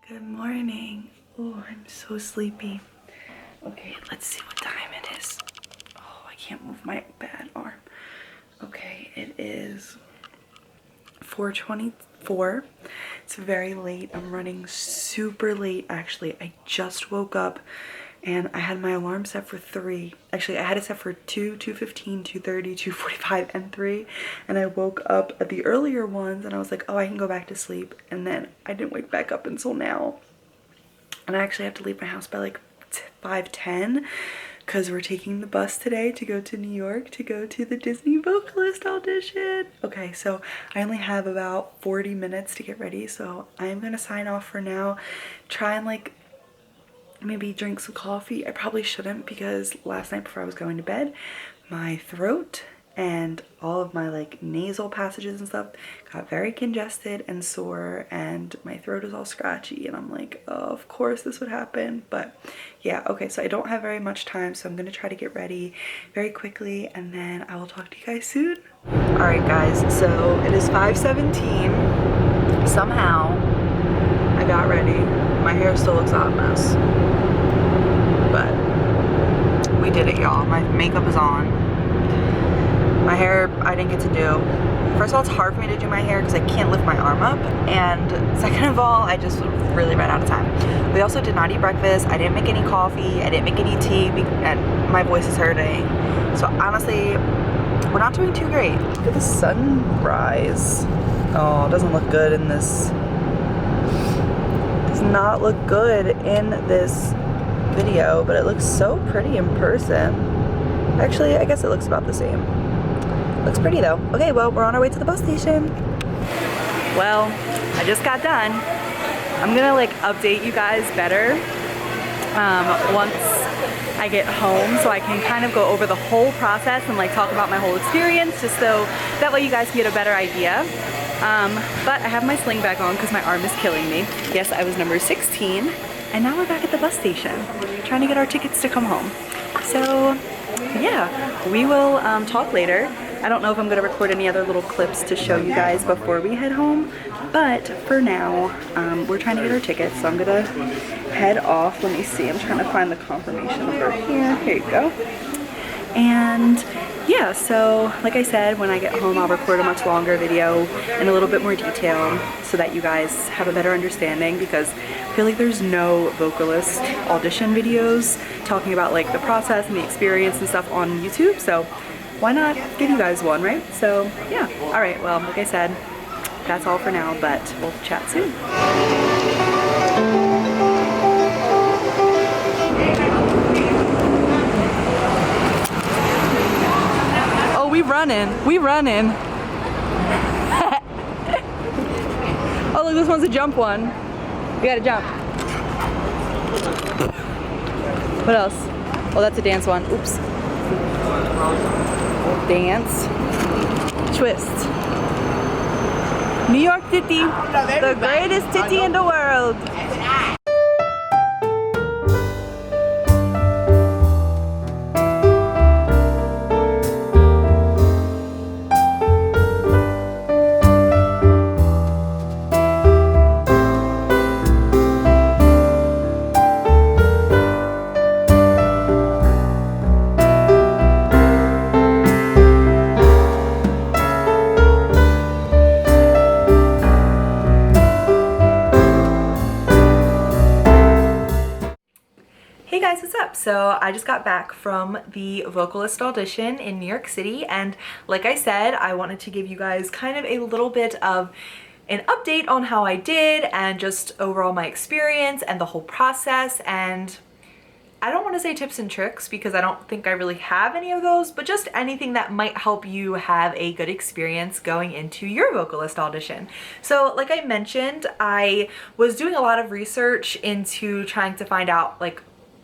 Good morning. Oh, I'm so sleepy. Okay, let's see what time it is. Oh, I can't move my bad arm. Okay, it is 4:24. It's very late. I'm running super late actually. I just woke up and I had my alarm set for 3. Actually, I had it set for 2, 2:15, 2:30, 2:45, and 3. And I woke up at the earlier ones and I was like, oh, I can go back to sleep. And then I didn't wake back up until now. And I actually have to leave my house by like 5:10 because we're taking the bus today to go to New York to go to the Disney Vocalist Audition. Okay, so I only have about 40 minutes to get ready. So I'm gonna sign off for now. Try and like maybe drink some coffee. I probably shouldn't because last night before I was going to bed, my throat and all of my like nasal passages and stuff got very congested and sore and my throat is all scratchy and I'm like, oh, of course this would happen. But yeah, okay, so I don't have very much time, so I'm gonna try to get ready very quickly and then I will talk to you guys soon. All right guys, so it is 5:17. Somehow I got ready. My hair still looks a hot mess, but we did it, y'all. My makeup is on. My hair, I didn't get to do. First of all, it's hard for me to do my hair because I can't lift my arm up. And second of all, I just really ran out of time. We also did not eat breakfast. I didn't make any coffee. I didn't make any tea and my voice is hurting. So honestly, we're not doing too great. Look at the sunrise. Oh, it doesn't look good in this. Does not look good in this video, but it looks so pretty in person. Actually, I guess it looks about the same. Looks pretty though. Okay, well, we're on our way to the bus station. Well, I just got done. I'm gonna like update you guys better once I get home so I can kind of go over the whole process and like talk about my whole experience just so that way you guys can get a better idea. But I have my sling bag on because my arm is killing me. Yes, I was number 16 and now we're back at the bus station trying to get our tickets to come home. So yeah, we will talk later. I don't know if I'm going to record any other little clips to show you guys before we head home, but for now, we're trying to get our tickets, so I'm going to head off. Let me see, I'm trying to find the confirmation over here. Here you go. And yeah, so like I said, when I get home, I'll record a much longer video in a little bit more detail so that you guys have a better understanding because I feel like there's no vocalist audition videos talking about like the process and the experience and stuff on YouTube. So why not give you guys one, right? So yeah, all right, well, like I said, that's all for now, but we'll chat soon. Oh, we running. Oh, look, this one's a jump one. We gotta jump. What else? Oh, that's a dance one. Oops. Dance. Twist. New York City, the greatest city in the world. Hey guys, what's up? So I just got back from the Vocalist Audition in New York City, and like I said, I wanted to give you guys kind of a little bit of an update on how I did and just overall my experience and the whole process. And I don't want to say tips and tricks because I don't think I really have any of those, but just anything that might help you have a good experience going into your vocalist audition. So like I mentioned, I was doing a lot of research into trying to find out like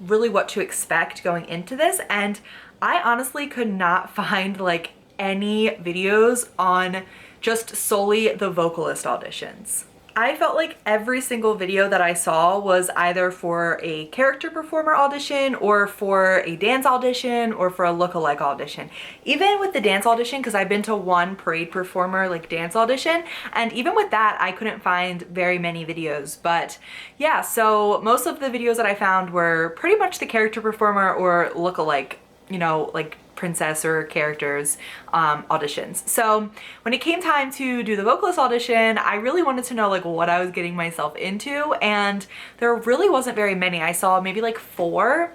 really what to expect going into this, and I honestly could not find like any videos on just solely the vocalist auditions. I felt like every single video that I saw was either for a character performer audition or for a dance audition or for a lookalike audition. Even with the dance audition, because I've been to one parade performer like dance audition, and even with that I couldn't find very many videos. But yeah, so most of the videos that I found were pretty much the character performer or lookalike, you know, like princess or characters auditions. So when it came time to do the vocalist audition, I really wanted to know like what I was getting myself into, and there really wasn't very many. I saw maybe like 4.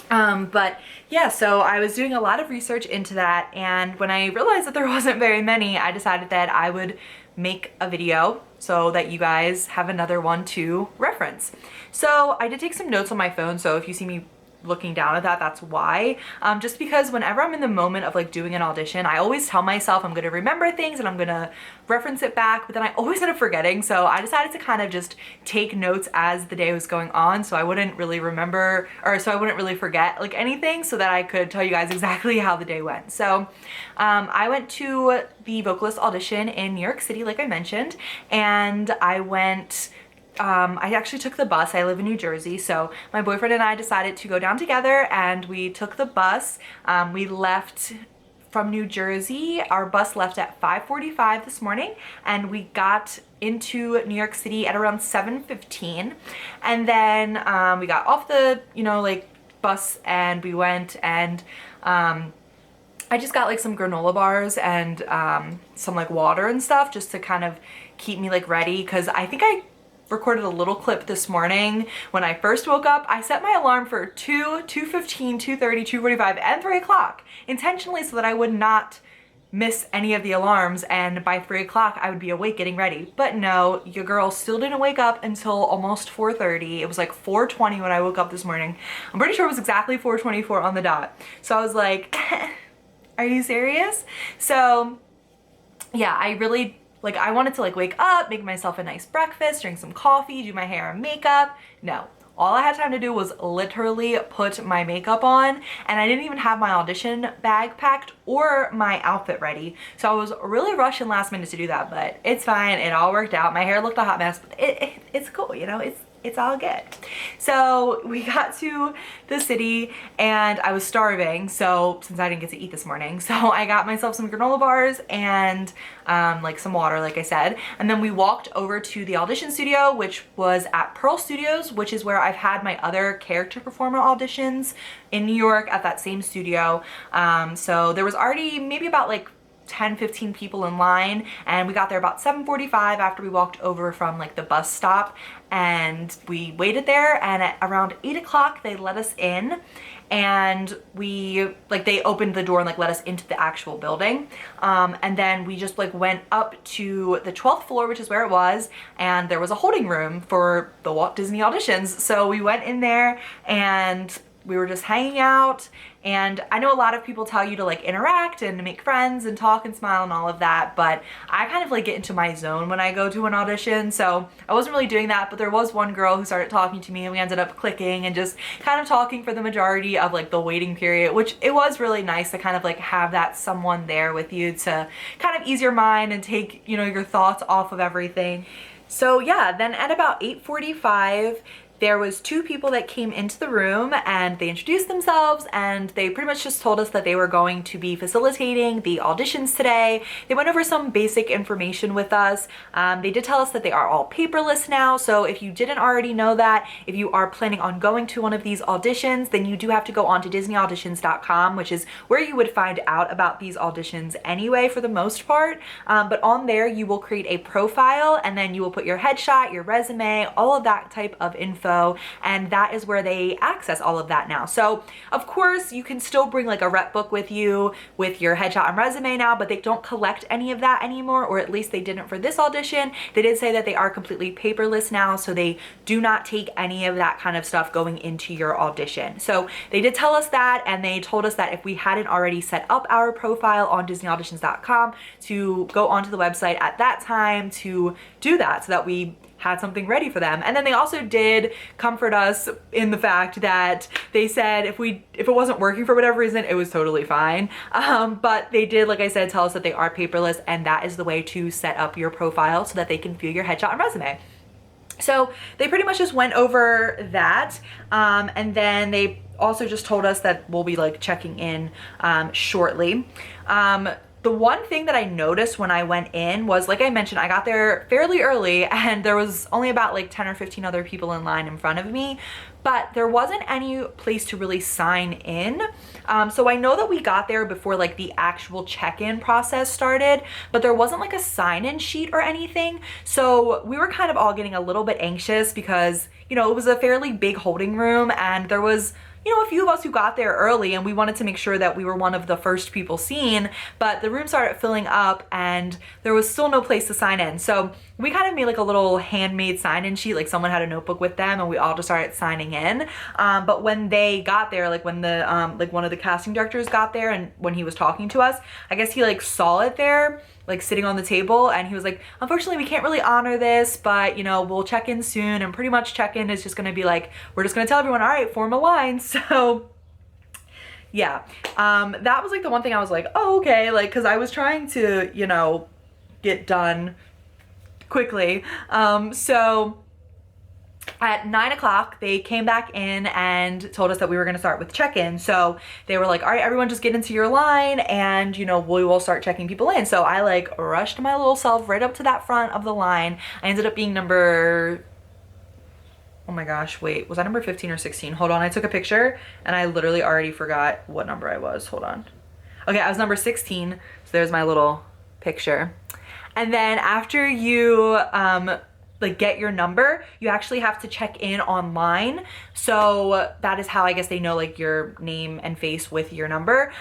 But yeah, so I was doing a lot of research into that, and when I realized that there wasn't very many, I decided that I would make a video so that you guys have another one to reference. So I did take some notes on my phone, so if you see me looking down at that, that's why. Just because whenever I'm in the moment of like doing an audition, I always tell myself I'm gonna remember things and I'm gonna reference it back, but then I always end up forgetting. So I decided to kind of just take notes as the day was going on, so I wouldn't really remember, or so I wouldn't really forget like anything, so that I could tell you guys exactly how the day went. So I went to the vocalist audition in New York City, like I mentioned, and I went I actually took the bus. I live in New Jersey, so my boyfriend and I decided to go down together, and we took the bus. We left from New Jersey. Our bus left at 5:45 this morning, and we got into New York City at around 7:15. And then we got off the, you know, like bus, and we went, and I just got like some granola bars and some like water and stuff just to kind of keep me like ready, because I think I recorded a little clip this morning when I first woke up. I set my alarm for 2, 2:15, 2:30, 2:45, and 3 o'clock intentionally so that I would not miss any of the alarms, and by 3 o'clock I would be awake getting ready. But no, your girl still didn't wake up until almost 4:30. It was like 4:20 when I woke up this morning. I'm pretty sure it was exactly 4:24 on the dot. So I was like, are you serious? So yeah, I really, like, I wanted to like wake up, make myself a nice breakfast, drink some coffee, do my hair and makeup. No, all I had time to do was literally put my makeup on, and I didn't even have my audition bag packed or my outfit ready. So I was really rushing last minute to do that, but it's fine. It all worked out. My hair looked a hot mess, but it's cool, you know, it's all good. So we got to the city and I was starving, so since I didn't get to eat this morning, so I got myself some granola bars and like some water, like I said, and then we walked over to the audition studio, which was at Pearl Studios, which is where I've had my other character performer auditions in New York at that same studio. So there was already maybe about like 10-15 people in line, and we got there about 7:45 after we walked over from like the bus stop, and we waited there, and at around 8 o'clock they let us in, and we like they opened the door and like let us into the actual building, and then we just like went up to the 12th floor, which is where it was, and there was a holding room for the Walt Disney auditions. So we went in there and we were just hanging out, and I know a lot of people tell you to like interact and make friends and talk and smile and all of that, but I kind of like get into my zone when I go to an audition, so I wasn't really doing that. But there was one girl who started talking to me, and we ended up clicking and just kind of talking for the majority of like the waiting period, which it was really nice to kind of like have that someone there with you to kind of ease your mind and take, you know, your thoughts off of everything. So yeah, then at about 8:45 there was 2 people that came into the room, and they introduced themselves, and they pretty much just told us that they were going to be facilitating the auditions today. They went over some basic information with us. They did tell us that they are all paperless now, so if you didn't already know that, if you are planning on going to one of these auditions, then you do have to go on to disneyauditions.com, which is where you would find out about these auditions anyway for the most part. But on there you will create a profile, and then you will put your headshot, your resume, all of that type of info, and that is where they access all of that now. So of course you can still bring like a rep book with you with your headshot and resume now, but they don't collect any of that anymore, or at least they didn't for this audition. They did say that they are completely paperless now, so they do not take any of that kind of stuff going into your audition. So they did tell us that, and they told us that if we hadn't already set up our profile on disneyauditions.com to go onto the website at that time to do that, so that we had something ready for them. And then they also did comfort us in the fact that they said if it wasn't working for whatever reason, it was totally fine. But they did, like I said, tell us that they are paperless, and that is the way to set up your profile so that they can view your headshot and resume. So they pretty much just went over that, and then they also just told us that we'll be like checking in shortly. The one thing that I noticed when I went in was, like I mentioned, I got there fairly early and there was only about like 10 or 15 other people in line in front of me, but there wasn't any place to really sign in. So I know that we got there before like the actual check-in process started, but there wasn't like a sign-in sheet or anything. So we were kind of all getting a little bit anxious because, you know, it was a fairly big holding room and there was, you know, a few of us who got there early and we wanted to make sure that we were one of the first people seen, but the room started filling up and there was still no place to sign in. So we kind of made like a little handmade sign-in sheet, like someone had a notebook with them and we all just started signing in. But when they got there, like when the, like one of the casting directors got there and when he was talking to us, I guess he like saw it there, like sitting on the table, and he was like, unfortunately we can't really honor this, but you know, we'll check in soon. And pretty much check-in is just gonna be like, we're just gonna tell everyone, all right, form a line. So yeah, that was like the one thing I was like, oh, okay, like, cause I was trying to, you know, get done quickly. So at 9 o'clock, they came back in and told us that we were gonna start with check-in. So they were like, all right, everyone just get into your line and, you know, we will start checking people in. So I like rushed my little self right up to that front of the line. I ended up being number, oh my gosh, wait, was I number 15 or 16? Hold on, I took a picture and I literally already forgot what number I was, hold on. Okay, I was number 16, so there's my little picture. And then after you, like get your number, you actually have to check in online. So that is how I guess they know like your name and face with your number.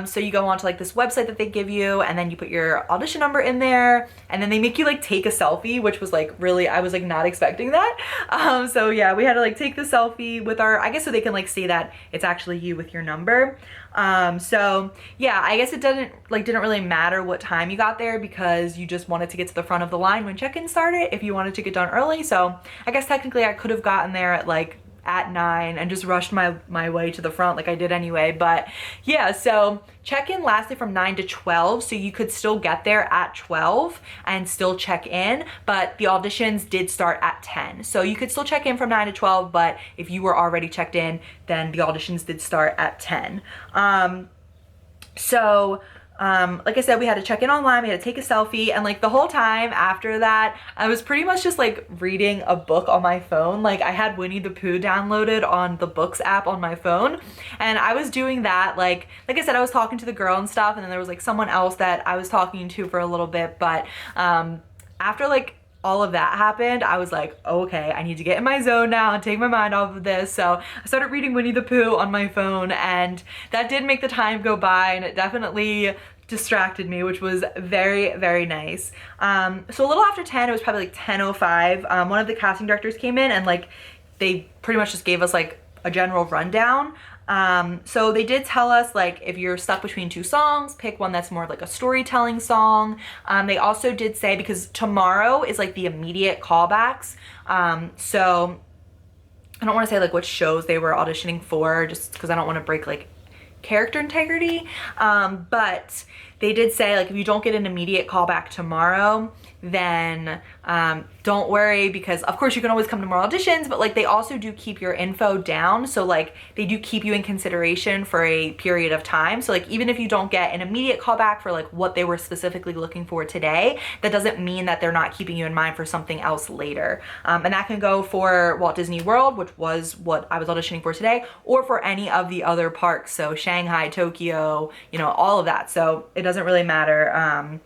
So you go onto like this website that they give you and then you put your audition number in there and then they make you like take a selfie, which was like really, I was like not expecting that. So yeah, we had to like take the selfie with our, I guess so they can like see that it's actually you with your number. So yeah, I guess it didn't really matter what time you got there because you just wanted to get to the front of the line when check-in started if you wanted to get done early. So I guess technically I could have gotten there at like at 9 and just rushed my way to the front like I did anyway. But yeah, so check-in lasted from 9 to 12, so you could still get there at 12 and still check in, but the auditions did start at 10. So you could still check in from 9 to 12, but if you were already checked in, then the auditions did start at 10. Like I said, we had to check in online, we had to take a selfie, and like the whole time after that, I was pretty much just like reading a book on my phone. Like I had Winnie the Pooh downloaded on the Books app on my phone, and I was doing that. Like I said, I was talking to the girl and stuff, and then there was like someone else that I was talking to for a little bit, but after like all of that happened, I was like, okay, I need to get in my zone now and take my mind off of this. So I started reading Winnie the Pooh on my phone, and that did make the time go by, and it definitely distracted me, which was very, very nice. So a little after 10, it was probably like 10:05, one of the casting directors came in and like they pretty much just gave us like a general rundown. So they did tell us like if you're stuck between two songs, pick one that's more like a storytelling song. They also did say, because tomorrow is like the immediate callbacks, so I don't want to say like which shows they were auditioning for just because I don't want to break like character integrity, but they did say like if you don't get an immediate callback tomorrow, then don't worry, because of course you can always come to more auditions, but like they also do keep your info down, so like they do keep you in consideration for a period of time. So like even if you don't get an immediate callback for like what they were specifically looking for today, that doesn't mean that they're not keeping you in mind for something else later. And that can go for Walt Disney World, which was what I was auditioning for today, or for any of the other parks, so Shanghai, Tokyo, you know, all of that. So it doesn't really matter,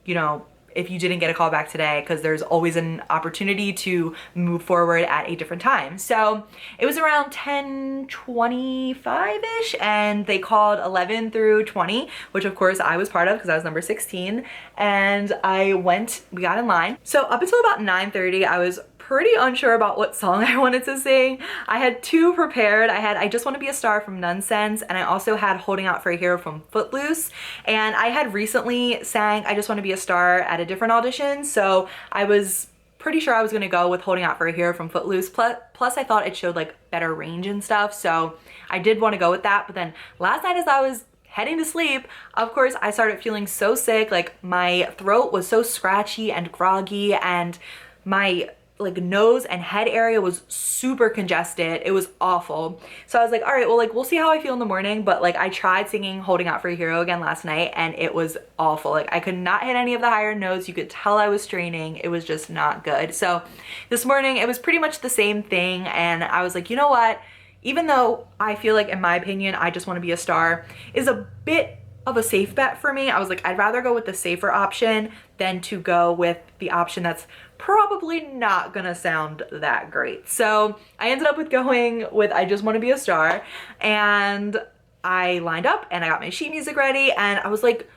you know, if you didn't get a call back today, because there's always an opportunity to move forward at a different time. So it was around 10:25-ish, and they called 11 through 20, which of course I was part of because I was number 16, and we got in line. So up until about 9:30, I was pretty unsure about what song I wanted to sing. I had two prepared. I had I Just Want to Be a Star from Nonsense, and I also had Holding Out for a Hero from Footloose. And I had recently sang I Just Want to Be a Star at a different audition, so I was pretty sure I was gonna go with Holding Out for a Hero from Footloose. Plus I thought it showed like better range and stuff, so I did want to go with that. But then last night as I was heading to sleep, of course, I started feeling so sick. Like my throat was so scratchy and groggy, and my like nose and head area was super congested. It was awful. So I was like, all right, well, like we'll see how I feel in the morning. But like I tried singing Holding Out for a Hero again last night, and it was awful. Like I could not hit any of the higher notes. You could tell I was straining. It was just not good. So this morning it was pretty much the same thing, and I was like, you know what? Even though I feel like, in my opinion, I Just Want to Be a Star is a bit of a safe bet for me, I was like, I'd rather go with the safer option than to go with the option that's probably not gonna sound that great. So I ended up with going with I Just Want to Be a Star, and I lined up and I got my sheet music ready, and I was like,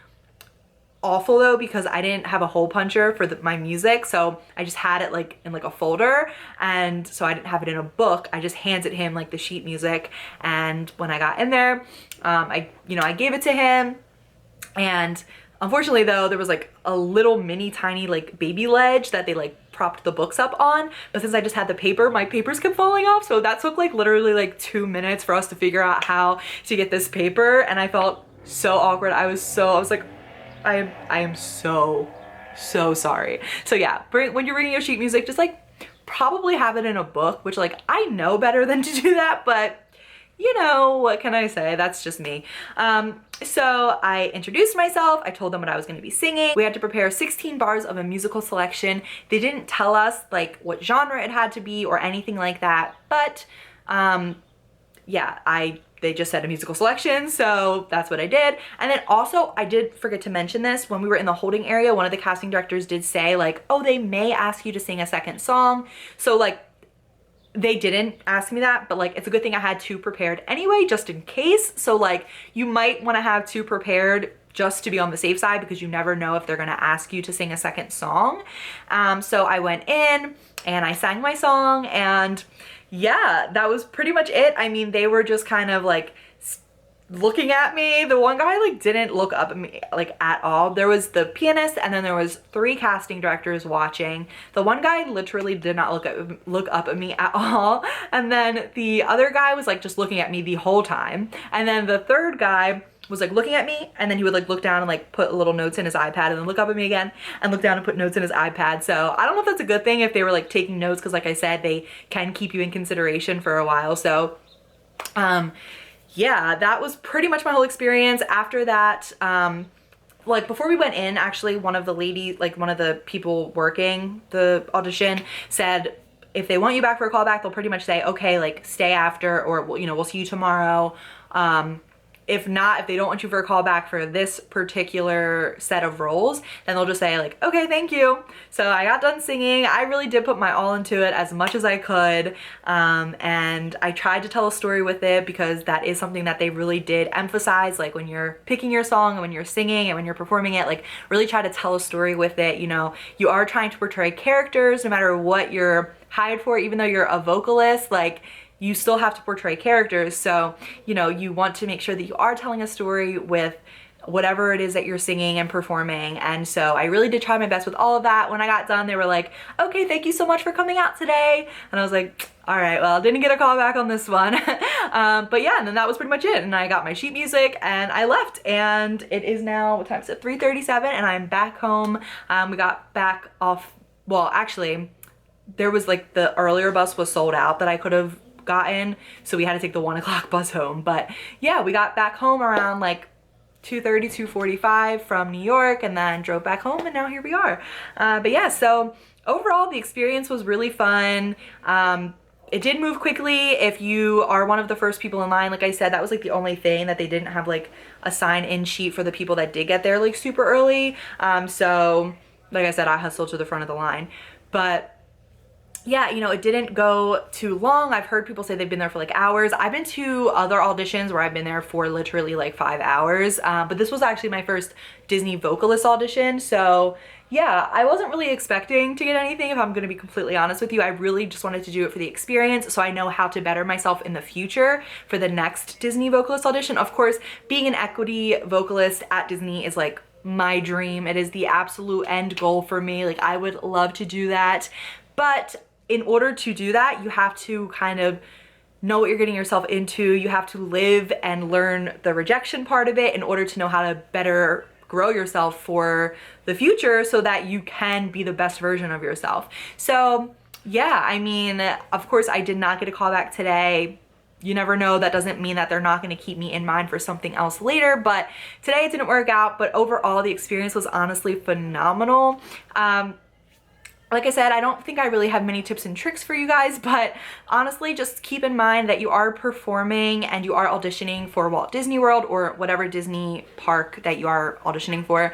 awful though, because I didn't have a hole puncher for my music, so I just had it like in like a folder, and so I didn't have it in a book. I just handed him like the sheet music, and when I got in there, I gave it to him, and unfortunately though, there was like a little mini tiny like baby ledge that they like propped the books up on, but since I just had the paper, my papers kept falling off, so that took like literally like 2 minutes for us to figure out how to get this paper, and I felt so awkward. I was like, I am so sorry. So yeah, when you're reading your sheet music, just like probably have it in a book, which like I know better than to do that, but you know, what can I say? That's just me. So I introduced myself. I told them what I was going to be singing. We had to prepare 16 bars of a musical selection. They didn't tell us like what genre it had to be or anything like that, but yeah, they just said a musical selection, so that's what I did. And then also, I did forget to mention this, when we were in the holding area, one of the casting directors did say like, oh, they may ask you to sing a second song. So like, they didn't ask me that, but like, it's a good thing I had 2 prepared anyway, just in case. So like, you might want to have 2 prepared just to be on the safe side, because you never know if they're gonna ask you to sing a second song. So I went in and I sang my song, and yeah, that was pretty much it. I mean, they were just kind of like looking at me. The one guy like didn't look up at me like at all. There was the pianist, and then there was 3 casting directors watching. The one guy literally did not look up at me at all, and then the other guy was like just looking at me the whole time, and then the third guy was like looking at me, and then he would like look down and like put little notes in his iPad, and then look up at me again and look down and put notes in his iPad. So I don't know if that's a good thing if they were like taking notes, because like I said, they can keep you in consideration for a while. So yeah, that was pretty much my whole experience. After that, like before we went in, actually one of the ladies, like one of the people working the audition, said if they want you back for a callback, they'll pretty much say, okay, like stay after, or you know, we'll see you tomorrow. If not, if they don't want you for a callback for this particular set of roles, then they'll just say like, okay, thank you. So I got done singing. I really did put my all into it as much as I could. And I tried to tell a story with it, because that is something that they really did emphasize. Like when you're picking your song and when you're singing and when you're performing it, like really try to tell a story with it. You know, you are trying to portray characters no matter what you're hired for, even though you're a vocalist, like you still have to portray characters. So, you know, you want to make sure that you are telling a story with whatever it is that you're singing and performing. And so I really did try my best with all of that. When I got done, they were like, okay, thank you so much for coming out today. And I was like, all right, well, didn't get a call back on this one. But yeah, and then that was pretty much it. And I got my sheet music and I left, and it is now, what time is it? 3:37, and I'm back home. We got back off, well, actually, there was like the earlier bus was sold out that I could have gotten, so we had to take the 1 o'clock bus home. But yeah, we got back home around like 2:30, 2:45 from New York, and then drove back home, and now here we are. But yeah, so overall the experience was really fun. It did move quickly if you are one of the first people in line. Like I said, that was like the only thing, that they didn't have like a sign-in sheet for the people that did get there like super early. So like I said, I hustled to the front of the line. But yeah, you know, it didn't go too long. I've heard people say they've been there for like hours. I've been to other auditions where I've been there for literally like 5 hours. But this was actually my first Disney Vocalist audition. So yeah, I wasn't really expecting to get anything, if I'm gonna be completely honest with you. I really just wanted to do it for the experience, so I know how to better myself in the future for the next Disney Vocalist audition. Of course, being an equity vocalist at Disney is like my dream. It is the absolute end goal for me. Like, I would love to do that. But in order to do that, you have to kind of know what you're getting yourself into. You have to live and learn the rejection part of it in order to know how to better grow yourself for the future so that you can be the best version of yourself. So yeah, I mean, of course I did not get a call back today. You never know. That doesn't mean that they're not going to keep me in mind for something else later, but today it didn't work out. But overall, the experience was honestly phenomenal. Like I said, I don't think I really have many tips and tricks for you guys, but honestly, just keep in mind that you are performing and you are auditioning for Walt Disney World or whatever Disney park that you are auditioning for.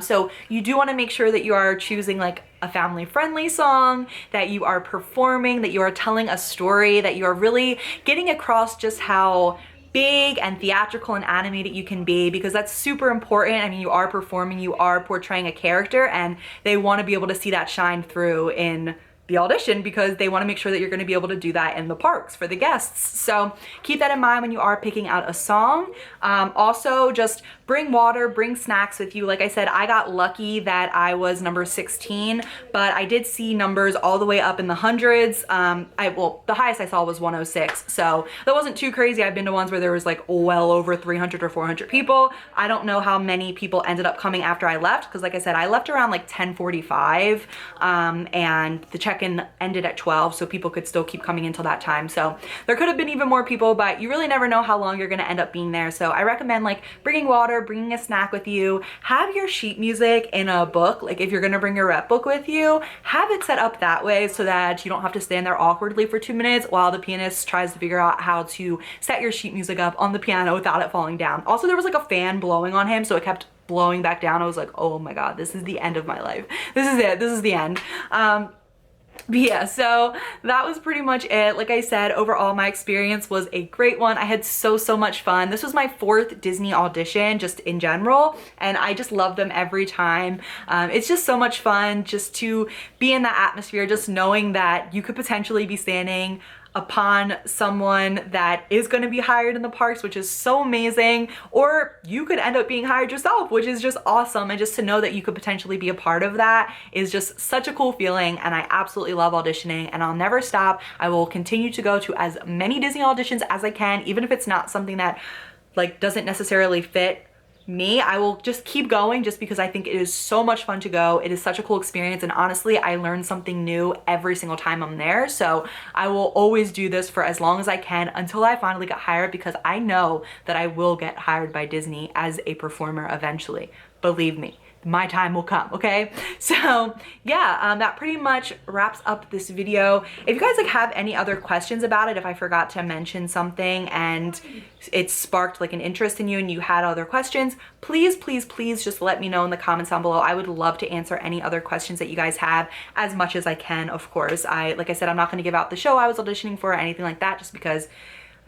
So you do want to make sure that you are choosing like a family-friendly song, that you are performing, that you are telling a story, that you are really getting across just how big and theatrical and animated you can be, because that's super important. I mean, you are performing, you are portraying a character, and they want to be able to see that shine through in the audition because they want to make sure that you're going to be able to do that in the parks for the guests. So keep that in mind when you are picking out a song. Also, just bring water, bring snacks with you. Like I said, I got lucky that I was number 16, but I did see numbers all the way up in the hundreds. Well, the highest I saw was 106, so that wasn't too crazy. I've been to ones where there was like well over 300 or 400 people. I don't know how many people ended up coming after I left, because like I said, I left around like 10:45, and the check-in ended at 12, so people could still keep coming until that time. So there could have been even more people, but you really never know how long you're gonna end up being there. So I recommend like bringing water, bringing a snack with you, have your sheet music in a book. Like if you're gonna bring your rep book with you, have it set up that way so that you don't have to stand there awkwardly for 2 minutes while the pianist tries to figure out how to set your sheet music up on the piano without it falling down. Also, there was like a fan blowing on him, so it kept blowing back down. I was like, oh my God, this is the end of my life. This is it, this is the end. But yeah, so that was pretty much it. Like I said, overall my experience was a great one. I had so much fun. This was my 4th Disney audition just in general, and I just love them every time. It's just so much fun just to be in that atmosphere, just knowing that you could potentially be standing upon someone that is going to be hired in the parks, which is so amazing, or you could end up being hired yourself, which is just awesome. And just to know that you could potentially be a part of that is just such a cool feeling, and I absolutely love auditioning, and I'll never stop. I will continue to go to as many Disney auditions as I can, even if it's not something that like doesn't necessarily fit me. I will just keep going just because I think it is so much fun to go. It is such a cool experience, and honestly, I learn something new every single time I'm there. So I will always do this for as long as I can until I finally get hired, because I know that I will get hired by Disney as a performer eventually. Believe me, my time will come, okay? So yeah, that pretty much wraps up this video. If you guys like have any other questions about it, if I forgot to mention something and it sparked like an interest in you and you had other questions, please just let me know in the comments down below. I would love to answer any other questions that you guys have as much as I can, of course. Like I said, I'm not gonna give out the show I was auditioning for or anything like that, just because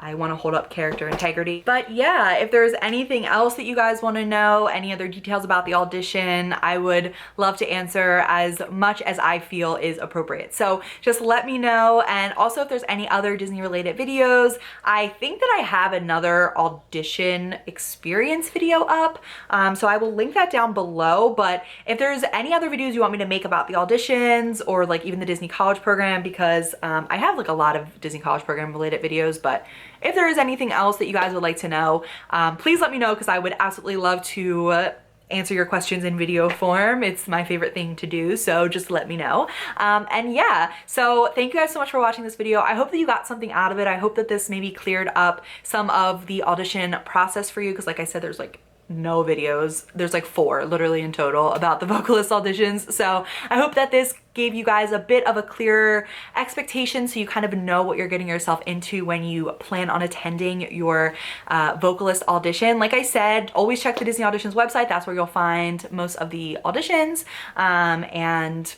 I want to hold up character integrity. But yeah, if there's anything else that you guys want to know, any other details about the audition, I would love to answer as much as I feel is appropriate. So just let me know. And also if there's any other Disney related videos, I think that I have another audition experience video up. So I will link that down below. But if there's any other videos you want me to make about the auditions or like even the Disney College Program, because I have like a lot of Disney College Program related videos, but if there is anything else that you guys would like to know, please let me know, because I would absolutely love to answer your questions in video form. It's my favorite thing to do, so just let me know. And yeah, so thank you guys so much for watching this video. I hope that you got something out of it. I hope that this maybe cleared up some of the audition process for you, because like I said, there's like no videos. There's like 4 literally in total about the vocalist auditions. So I hope that this gave you guys a bit of a clearer expectation, so you kind of know what you're getting yourself into when you plan on attending your vocalist audition. Like I said, always check the Disney Auditions website. That's where you'll find most of the auditions. And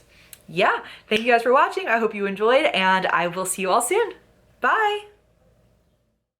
yeah, thank you guys for watching. I hope you enjoyed, and I will see you all soon. Bye.